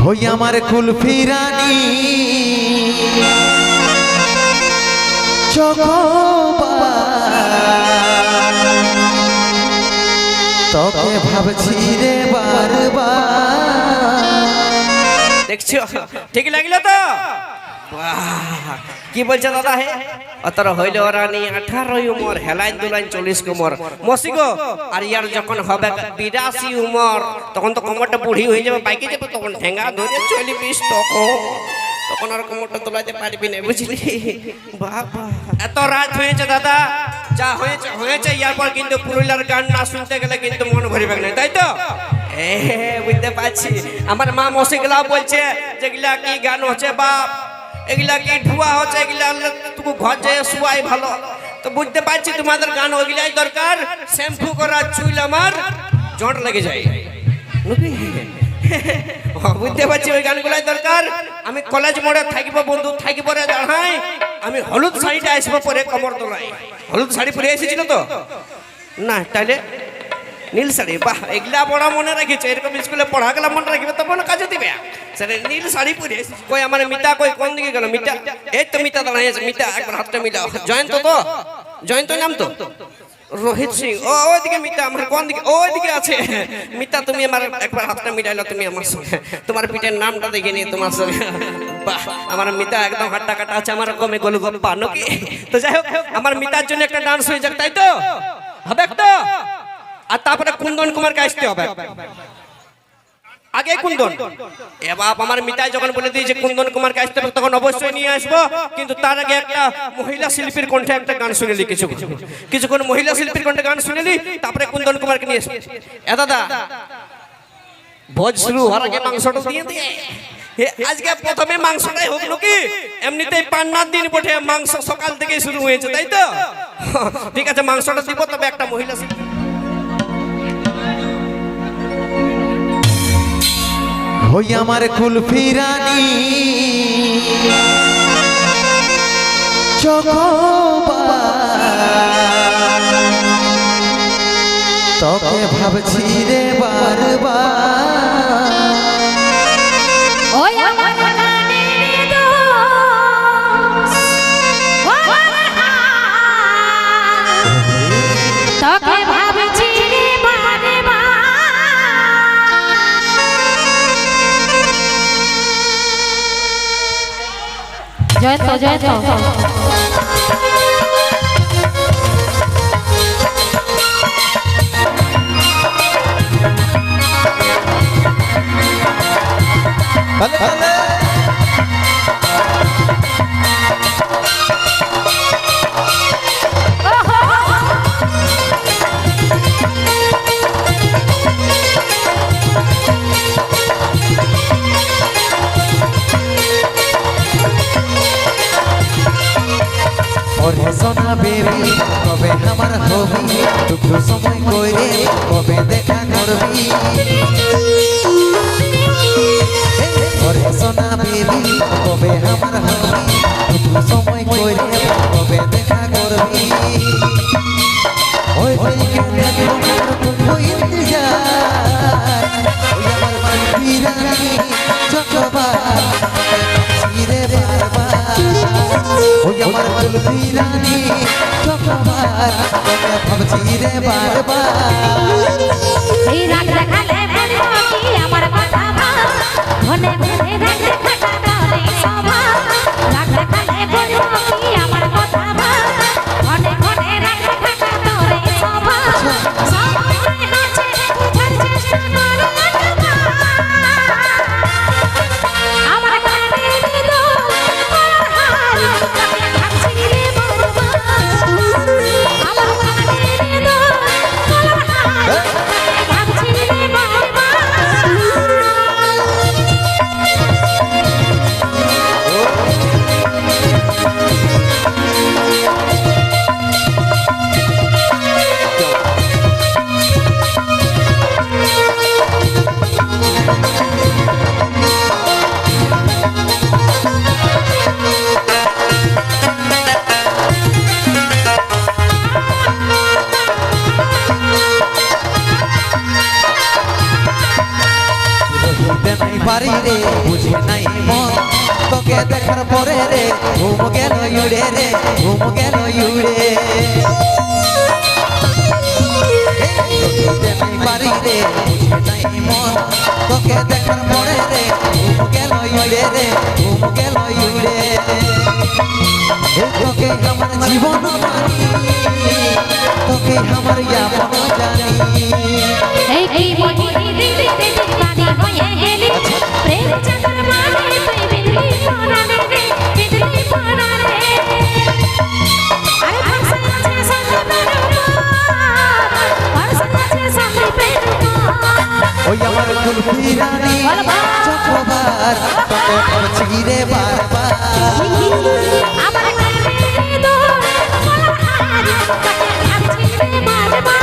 হই আমার কুলফি রানী তোকে ভাবছি রে বারবার। দেখছো ঠিক লাগলো তো? কি বলছে দাদা? হে অতর হইল রানী 18 উমর, হেলাইন দুলাইন 40 কোমর মসিগো। আর ইয়ার যখন হবে 82 উমর, তখন তো কোমরটা বুড়ি হয়ে যাবে, বাইকে যাবে, তখন ঠেঙ্গা ধরে চলবি, তখন আর কোমরটা তোলাতে পারবি না, বুঝলি? বাবা এত রাত হয়েছে দাদা, যা হয়েছে হয়েছে। ইয়ার পর কিন্তু পুরুলিয়ার গান না শুনতে গেলে কিন্তু মন ভরিবে না, তাই তো? বুঝতে পারছি। আমার মা মসিগুলা বলছে যেগুলা কি গান হচ্ছে বাপ, এগুলা কি ঢুয়া হচ্ছে, এগুলা তুমি ঘর যেয়ে শুয়াই ভালো। তো বুঝতে পারছি তোমাদের গান ওইগুলাই দরকার। শ্যাম্পু করা চুল আমার জট লেগে যায়, বুঝতে পারছি ওই গানগুলাই দরকার। আমি কলেজ মোড়ে থাকিব, বন্ধু থাকিব রে দাঁড়াই। আমি হলুদ শাড়িটা আসবো পরে কমর তোলাই। হলুদ শাড়ি পরে এসেছিল তো না, তাইলে নীল শাড়ি। বাহ, এগুলা বড় মনে রাখিছে। এরকম স্কুলে পড়া গেলে মনে রাখবে, তখন কাজে দিবে। সেটা নীল শাড়ি পরে কই আমার মিতা, কই কোন দিকে গেল মিতা? এই তো মিতা দাঁড়াইছে। মিতা একবার হাতটা মিলাও। জয়ন্ত তো, জয়ন্ত নাম তো রোহিত সিং। ও ওইদিকে মিতা, আমার কোন দিকে? ওইদিকে আছে মিতা। তুমি আমার একবার হাতটা মিলাইলো তুমি আমার সঙ্গে। তোমার পিঠের নামটা দেখে নি তোমার সঙ্গে। বাহ, আমার মিতা একদম হাট্টা কাটা আছে, আমার কমে গোলগপ্পা নাকি। তো যাই হোক, আমার মিতার জন্য একটা ডান্স হয়ে যাক, তাই তো? হবে তো? আর তারপরে কুন্দন কুমারকে আসতে হবে। আগে কুন্দন। এ বাপ, আমার মিতাই যখন বলে দিয়েছে কুন্দন কুমারকে আসতে হবে, তখন অবশ্যই নিয়ে আসবো। কিন্তু তার আগে একটা মহিলা শিল্পীর কণ্ঠে একটা গান শুনেলি, কিছুক্ষণ মহিলা শিল্পীর কণ্ঠে গান শুনেলি, তারপরে কুন্দন কুমারকে নিয়ে আসবো। এ দাদা, ভোজ শুরু হওয়ার আগে মাংসটা দিয়ে দিয়ে। আজকে প্রথমে মাংসটাই হোক নাকি? এমনিতেই পান্নার দিন বটে, মাংস সকাল থেকে শুরু হয়েছে, তাই তো? ঠিক আছে, মাংসটা দিব, তবে একটা মহিলা শিল্পী। হই আমার কুলফি রানী তোকে ভাবছি রে বারবার। জয়ন্ত জয়ন্ত সোনা বেবি কবে আমার হবি, দুঃখ সময় কইরে কবে দেখা করবি। সোনা বেবি কবে আমার হবি, দুঃখ সময় কইরে কবে দেখা করবি। ওই দিকে দেখো আমার তুই ইন্তজার, ওই আমার কুলফি রানী চকবার চিরে বারবার। ওই আমার কুলফি রানী চকবার তোকে ভাবছি রে বারবার। এই রাগ দেখালে বলবো কি আমার কথা ভাব, মনে মনে রাগ দেখাটা করে সভা। রাগ দেখালে বলবো কি আমার কথা ভাব, মনে মনে রাগ দেখাটা করে সভা। সবাই হাসে বুঝার চেষ্টা করো আমার কানে দিল আমার হাল, তোকে ভাবছি রে বারবার। আমার কানে দিল আমার হাল, তোকে ভাবছি রে বারবার। পারি রে বুঝে নাই মন তোকে দেখার পরে রে ঘুম গেল ইউড়ে রে ঘুম গেল ইউড়ে বুঝতে নাই পারি রে বুঝে নাই মন তোকে দেখার পরে রে ঘুম গেল ইউড়ে রে ঘুম গেল ইউড়ে তোকে আমার জীবন মানি তোকে আমার আপন জানি এই কি মহিনী দিদি দিদি বাড়ি হয়ে গেলি প্রেম চাঁদের মানে তুই বিধি পরানে রে বিধি পরানে আরে ভাষা আছে সন্দীপের ভাষা আছে সন্দীপের ওই আমার কুলফি রানী চক্রবার তোকে করছি রে বারবার আমার কানে দো মলহার কাছে ভাবছি রে মারবা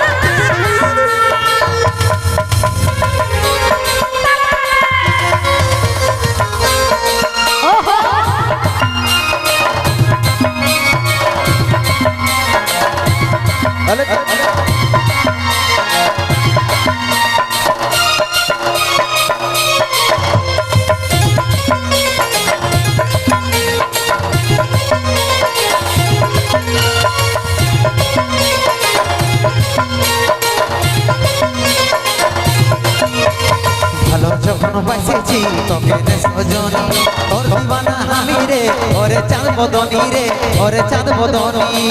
ভালো যখন বাসেছি তোকে রে সজনী তোর দিবানা আমি রে ওরে চাঁদ বদনী রে ওরে চাঁদ বদনী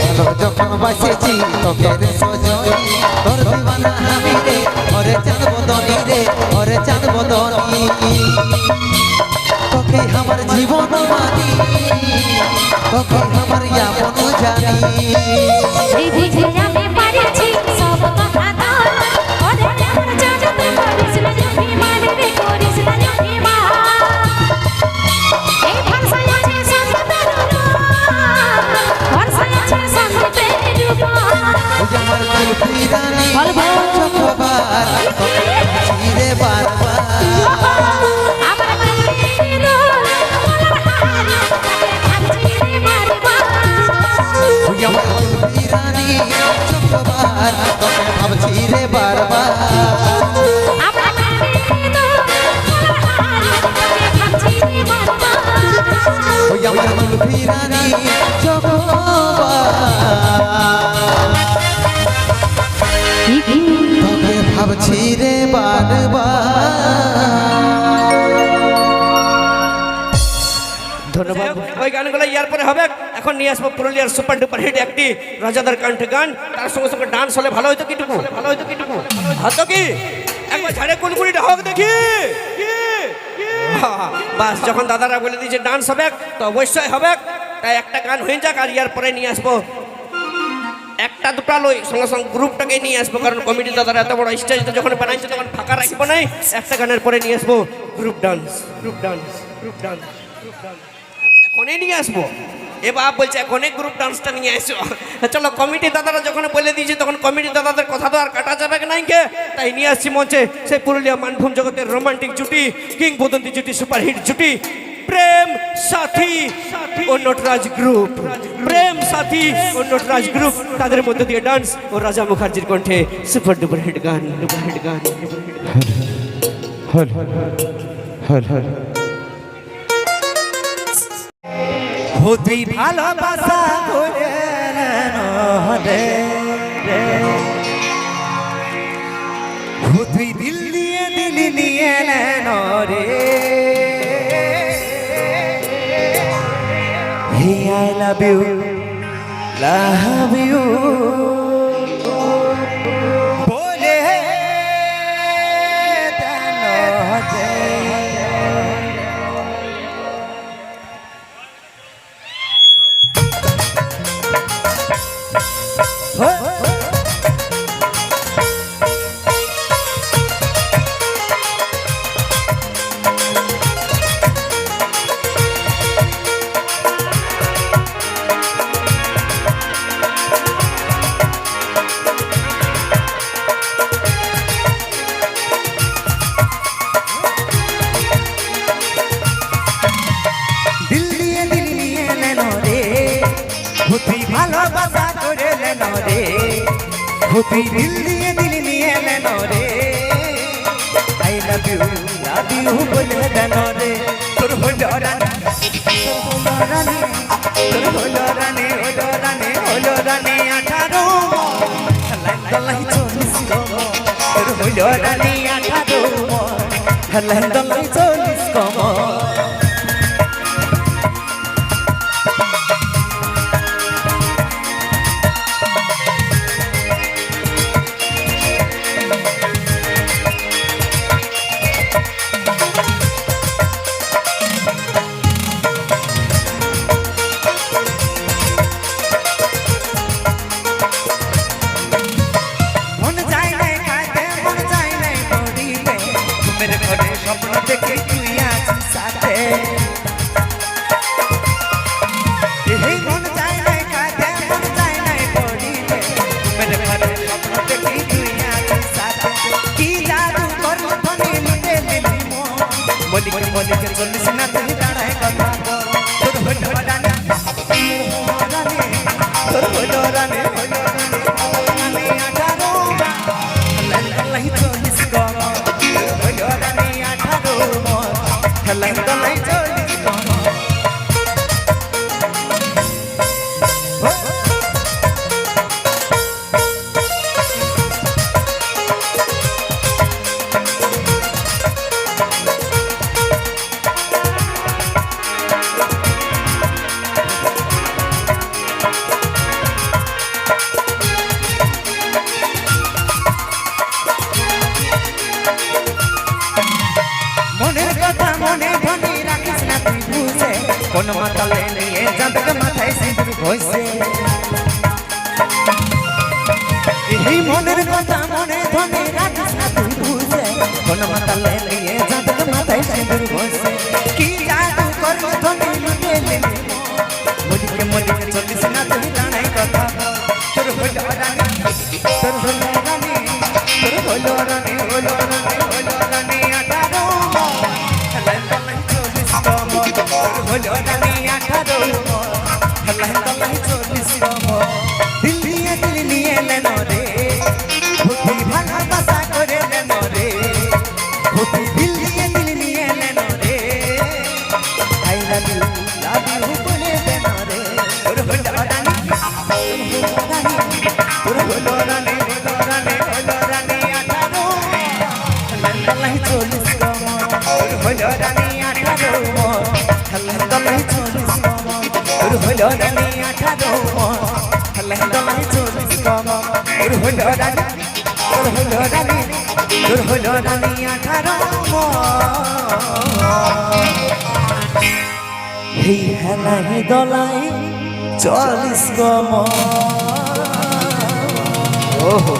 ভালো যখন বাসেছি তোকে রে সজনী তোর দিবানা আমি রে ওরে চাঁদ বদনী রে ওরে চাঁদ বদনী তোকে আমার জীবন মানি তোকে আমার আপন জানি এই বুঝে আমি পারেছি সব কথা তোর ওরে আমার জানতে করিস না অভিমান রে করিস না অভিমান এই ভাষা আছে সন্দীপের ভাষা আছে সন্দীপের ওই আমার কুলফি রানী চক্রবার তোকে করছি রে বারবার আমার কানে দো মলহার কাছে ভাবছি রে মারবা ওই আমার কুলফি রানী চক্রবার তোকে ভাবছি রে বারবার আমার কানে দো মলহার কাছে ভাবছি রে মারবা ওই আমার কুলফি রানী চক্রবার তোকে ভাবছি রে বারবার ধন্যবাদ ওই গানগুলো ইয়ার পরে হবে এখন নিয়ে আসবো পুরুলিয়ার সুপার ডুপার হিট একটি রাজাদার কণ্ঠে গান তার সঙ্গে সঙ্গে ডান্স হলে ভালো হইতো কিটুকু ভালো হইতো কিটুকু হতো কি একবার ঝাড়ে কুলকুলিটা হোক দেখি বাস যখন দাদারা বলে দিয়েছে ডান্স হবে তো অবশ্যই হবে তাই একটা গান হয়ে যাক আর ইয়ার পরে নিয়ে আসবো একটা দুটা লই সঙ্গে সঙ্গে গ্রুপটাকে নিয়ে আসবো কারণ কমিটি দাদারা এত বড় স্টেজ যখন বানাইছে তখন ফাঁকা রাখবো নাই একটা গানের পরে নিয়ে আসবো group dance group dance group dance group dance এখনই নিয়ে আসবো এ বাপ বলছে এখনই গ্রুপ ডান্সটা নিয়ে আসো চলো কমিটি দাদারা যখন বলে দিয়েছে তখন কমিটি দাদাদের কথা তো আর কাটা যাবে নাই কে তাই নিয়ে আসছি মঞ্চে সেই পুরুলিয়া মানভূম জগতের রোমান্টিক জুটি কিংবদন্তি জুটি সুপারহিট জুটি প্রেম সাথী ও নটরাজ গ্রুপ প্রেম সাথী ও নটরাজ গ্রুপ তাদের মধ্যে দিয়ে ডান্স ও রাজা মুখার্জির কণ্ঠে সুপার ডুপার হিট গান ডুপার হিট গান ডুপার হিট গান হল হল হল তুই ভালোবাসা করে রে তুই দিল নিয়ে নেন রে হে আই লাভ ইউ বলে তুই ভালোবাসা করে নেন রে তুই দিল নিয়ে নেন রে লাভ ইউ বলে দেন রে তোর হইল রানী তোর হইল রানী হইল রানী হইল রানী 18 লাইন চল্লিশ তোর হইল রানী 18 লাইন চল্লিশ কমর স্বপ্ন দেখে তুই আছিস সাথে এই মন চায় নাই কাঁদে মন চায় নাই পড়িতে মেরে ঘরে স্বপ্ন দেখে তুই আছিস সাথে কি জাদু করলো ধনে লুটে নিলি মলিক মলিকে চল্লিশ না তুই দাঁড়ায় কথা তোর হইল রানী তোর হইল রানী হইল রানী 18 লাল্লাহ চল্লিশ গম হইল রানী লাইন দলাই চল্লিশ মনের কথা মনে ধনী রাখিস না তুই বুঝে কোন মাতালে নিয়ে যাদের মাথায় সিঁদুর ঘষে এই মনের কথা মনে ধনী রাখিস না তুই বুঝে কোন মাতালে নিয়ে যাদের মাথায় সিঁদুর ঘষে কি জাদু করলো ধনী লুটে নিলি মলিকে মলিকে চল্লিশ না তুই জানাই কথা তোর হইল রানী তোর হইল রানী তোর হইল রানী হইল রানী হইল রানী 18 হইল রানী 18 চল্লিশ দিল নিয়ে এলেন রে ভূতি ভালোবাসা করে দেন রে ভূতি দিল নিয়ে এলেন রে আই লাভ ইউ বলে দেন রে তোর হইল রানী তোর হইল রানী হইল রানী হইল রানী 18 চল্লিশ তোর হইল রানী 18 দলাই চল্লিশ তোর হইল রানী 18 দলাই চল্লিশ তোর হইল রানী তোর হইল রানী তোর হইল রানী 18 এই হেলাই দলাই চল্লিশ ওহো